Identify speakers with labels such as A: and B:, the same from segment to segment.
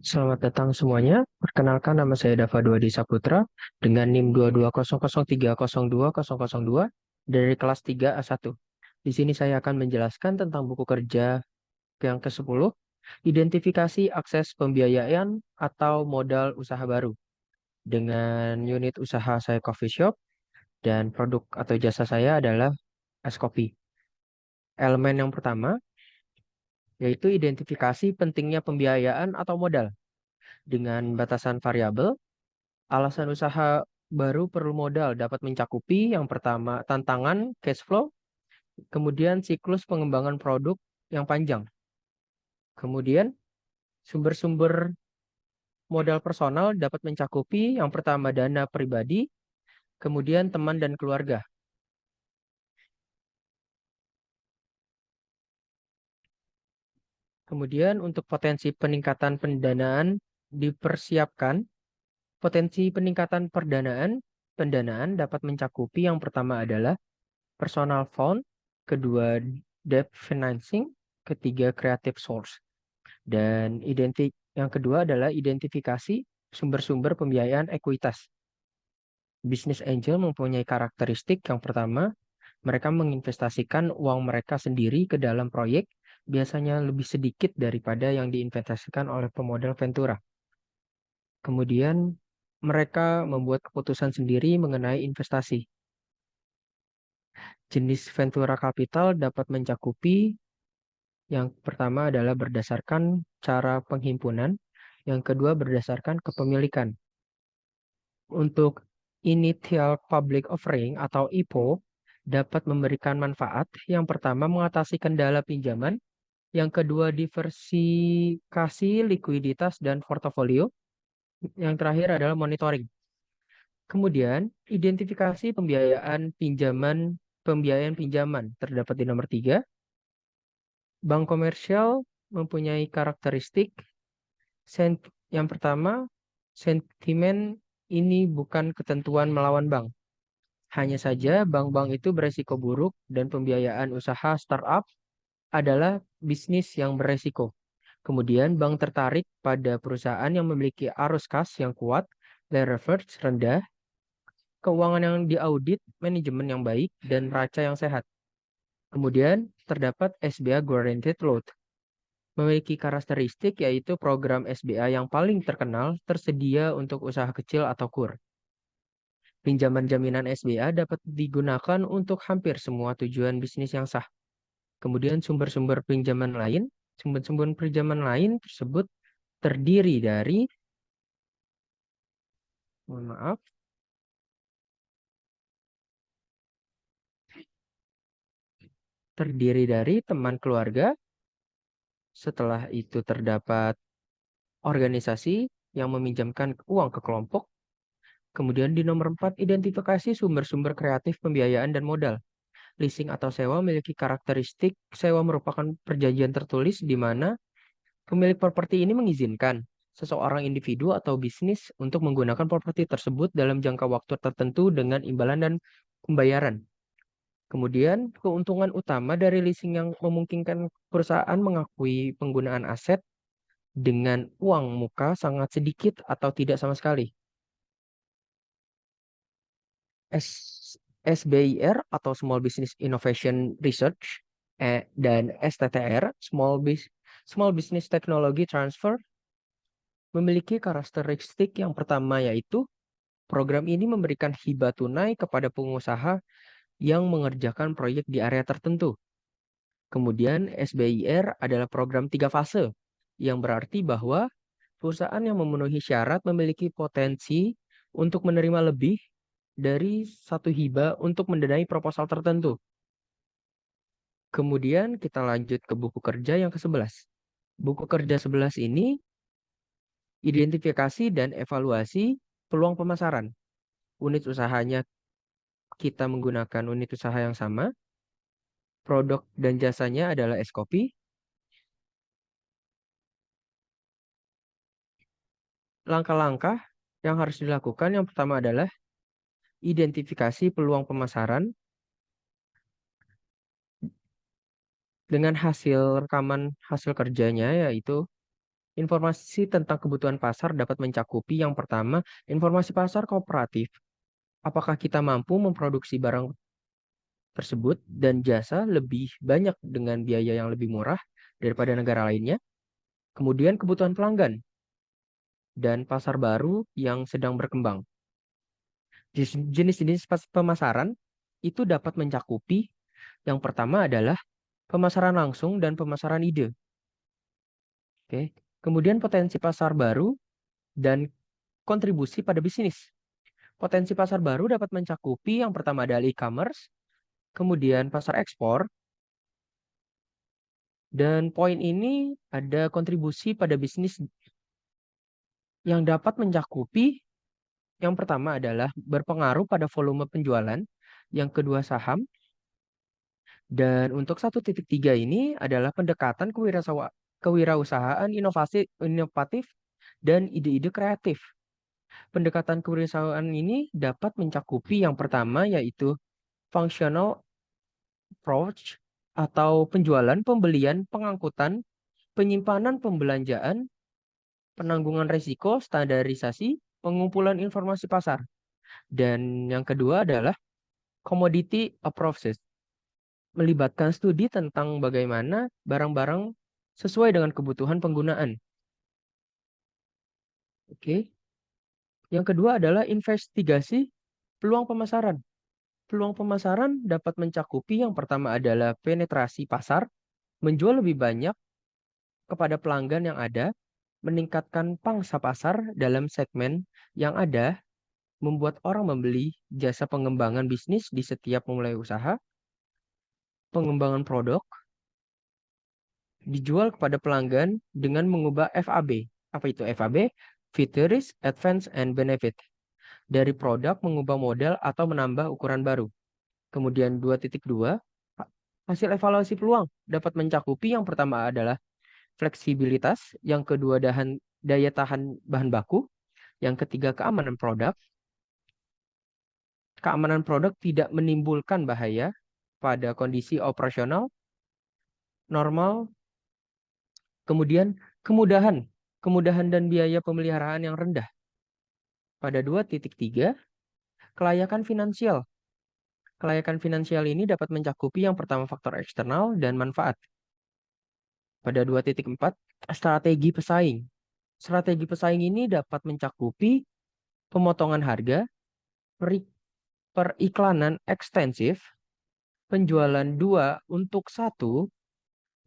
A: Selamat datang semuanya. Perkenalkan nama saya Dava Dwadi Saputra dengan NIM 2200302002 dari kelas 3A1. Di sini saya akan menjelaskan tentang buku kerja yang ke-10, identifikasi akses pembiayaan atau modal usaha baru. Dengan unit usaha saya coffee shop dan produk atau jasa saya adalah es kopi. Elemen yang pertama yaitu identifikasi pentingnya pembiayaan atau modal dengan batasan variabel. Alasan usaha baru perlu modal dapat mencakupi yang pertama tantangan cash flow, kemudian siklus pengembangan produk yang panjang, kemudian sumber-sumber modal personal dapat mencakupi yang pertama dana pribadi, kemudian teman dan keluarga. Kemudian untuk potensi peningkatan pendanaan dipersiapkan. Potensi peningkatan pendanaan dapat mencakupi yang pertama adalah personal fund, kedua debt financing, ketiga creative source. Dan yang kedua adalah identifikasi sumber-sumber pembiayaan ekuitas. Business angel mempunyai karakteristik yang pertama, mereka menginvestasikan uang mereka sendiri ke dalam proyek, biasanya lebih sedikit daripada yang diinvestasikan oleh pemodal Ventura. Kemudian mereka membuat keputusan sendiri mengenai investasi. Jenis Ventura Capital dapat mencakupi yang pertama adalah berdasarkan cara penghimpunan, yang kedua berdasarkan kepemilikan. Untuk Initial Public Offering atau IPO dapat memberikan manfaat. Yang pertama mengatasi kendala pinjaman, yang kedua diversifikasi likuiditas dan portofolio, yang terakhir adalah monitoring. Kemudian identifikasi pembiayaan pinjaman terdapat di nomor 3. Bank komersial mempunyai karakteristik yang pertama, sentimen ini bukan ketentuan melawan bank. Hanya saja bank-bank itu beresiko buruk dan pembiayaan usaha startup adalah bisnis yang beresiko. Kemudian bank tertarik pada perusahaan yang memiliki arus kas yang kuat, leverage rendah, keuangan yang diaudit, manajemen yang baik, dan raca yang sehat. Kemudian terdapat SBA Guaranteed Loan. Memiliki karakteristik yaitu program SBA yang paling terkenal tersedia untuk usaha kecil atau KUR. Pinjaman jaminan SBA dapat digunakan untuk hampir semua tujuan bisnis yang sah. Kemudian sumber-sumber pinjaman lain tersebut terdiri dari, mohon maaf, terdiri dari teman keluarga. Setelah itu terdapat organisasi yang meminjamkan uang ke kelompok. Kemudian di nomor 4, identifikasi sumber-sumber kreatif pembiayaan dan modal. Leasing atau sewa memiliki karakteristik sewa merupakan perjanjian tertulis di mana pemilik properti ini mengizinkan seseorang individu atau bisnis untuk menggunakan properti tersebut dalam jangka waktu tertentu dengan imbalan dan pembayaran. Kemudian, keuntungan utama dari leasing yang memungkinkan perusahaan mengakui penggunaan aset dengan uang muka sangat sedikit atau tidak sama sekali. SBIR atau Small Business Innovation Research dan STTR, Small Business Technology Transfer, memiliki karakteristik yang pertama yaitu program ini memberikan hibah tunai kepada pengusaha yang mengerjakan proyek di area tertentu. Kemudian SBIR adalah program 3 fase, yang berarti bahwa perusahaan yang memenuhi syarat memiliki potensi untuk menerima lebih dari satu hibah untuk mendanai proposal tertentu. Kemudian kita lanjut ke buku kerja yang ke-11. Buku kerja 11 ini identifikasi dan evaluasi peluang pemasaran. Unit usahanya kita menggunakan unit usaha yang sama. Produk dan jasanya adalah es kopi. Langkah-langkah yang harus dilakukan yang pertama adalah identifikasi peluang pemasaran dengan hasil rekaman hasil kerjanya yaitu Informasi tentang kebutuhan pasar dapat mencakupi yang pertama, informasi pasar kooperatif. Apakah kita mampu memproduksi barang tersebut dan jasa lebih banyak dengan biaya yang lebih murah daripada negara lainnya? Kemudian kebutuhan pelanggan dan pasar baru yang sedang berkembang. Jenis-jenis pemasaran itu dapat mencakupi yang pertama adalah pemasaran langsung dan pemasaran ide. Oke. Kemudian potensi pasar baru dan kontribusi pada bisnis. Potensi pasar baru dapat mencakupi yang pertama adalah e-commerce, kemudian pasar ekspor, dan poin ini ada kontribusi pada bisnis yang dapat mencakupi yang pertama adalah berpengaruh pada volume penjualan, yang kedua saham, dan untuk 1.3 ini adalah pendekatan kewirausahaan inovatif dan ide-ide kreatif. Pendekatan kewirausahaan ini dapat mencakupi yang pertama yaitu functional approach atau penjualan, pembelian, pengangkutan, penyimpanan, pembelanjaan, penanggungan risiko, standarisasi, pengumpulan informasi pasar. Dan yang kedua adalah commodity approaches, melibatkan studi tentang bagaimana barang-barang sesuai dengan kebutuhan penggunaan. Oke. Yang kedua adalah investigasi peluang pemasaran. Peluang pemasaran dapat mencakupi yang pertama adalah penetrasi pasar, menjual lebih banyak kepada pelanggan yang ada, meningkatkan pangsa pasar dalam segmen yang ada, membuat orang membeli jasa pengembangan bisnis di setiap memulai usaha, pengembangan produk, dijual kepada pelanggan dengan mengubah FAB. Apa itu FAB? Features, Advance, and Benefit. Dari produk mengubah model atau menambah ukuran baru. Kemudian 2.2, hasil evaluasi peluang dapat mencakupi yang pertama adalah fleksibilitas, yang kedua daya tahan bahan baku, yang ketiga keamanan produk. Keamanan produk tidak menimbulkan bahaya pada kondisi operasional normal. Kemudian kemudahan dan biaya pemeliharaan yang rendah. Pada 2.3, kelayakan finansial. Kelayakan finansial ini dapat mencakupi yang pertama faktor eksternal dan manfaat. Pada 2.4, strategi pesaing. Strategi pesaing ini dapat mencakupi pemotongan harga, periklanan ekstensif, penjualan 2 untuk 1,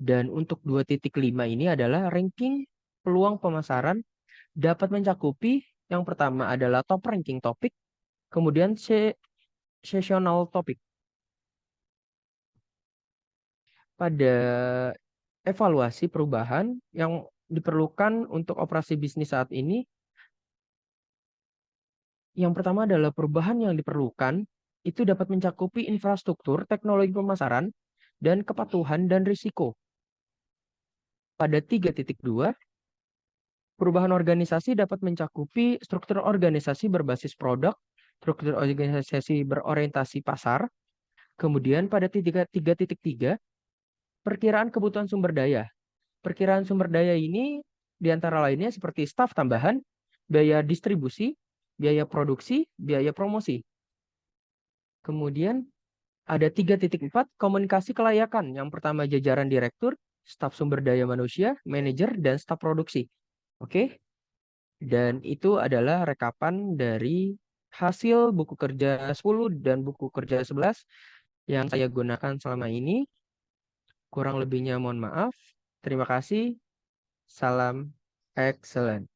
A: dan untuk 2.5 ini adalah ranking peluang pemasaran dapat mencakupi yang pertama adalah top ranking topik, kemudian seasonal topik. Pada evaluasi perubahan yang diperlukan untuk operasi bisnis saat ini, yang pertama adalah perubahan yang diperlukan itu dapat mencakupi infrastruktur, teknologi pemasaran, dan kepatuhan dan risiko. Pada 3.2, perubahan organisasi dapat mencakupi struktur organisasi berbasis produk, struktur organisasi berorientasi pasar. Kemudian pada 3.3, perkiraan kebutuhan sumber daya. Perkiraan sumber daya ini diantara lainnya seperti staf tambahan, biaya distribusi, biaya produksi, biaya promosi. Kemudian ada 3.4, komunikasi kelayakan. Yang pertama jajaran direktur, staf sumber daya manusia, manajer, dan staf produksi. Oke. Dan itu adalah rekapan dari hasil buku kerja 10 dan buku kerja 11 yang saya gunakan selama ini. Kurang lebihnya mohon maaf. Terima kasih. Salam excellent.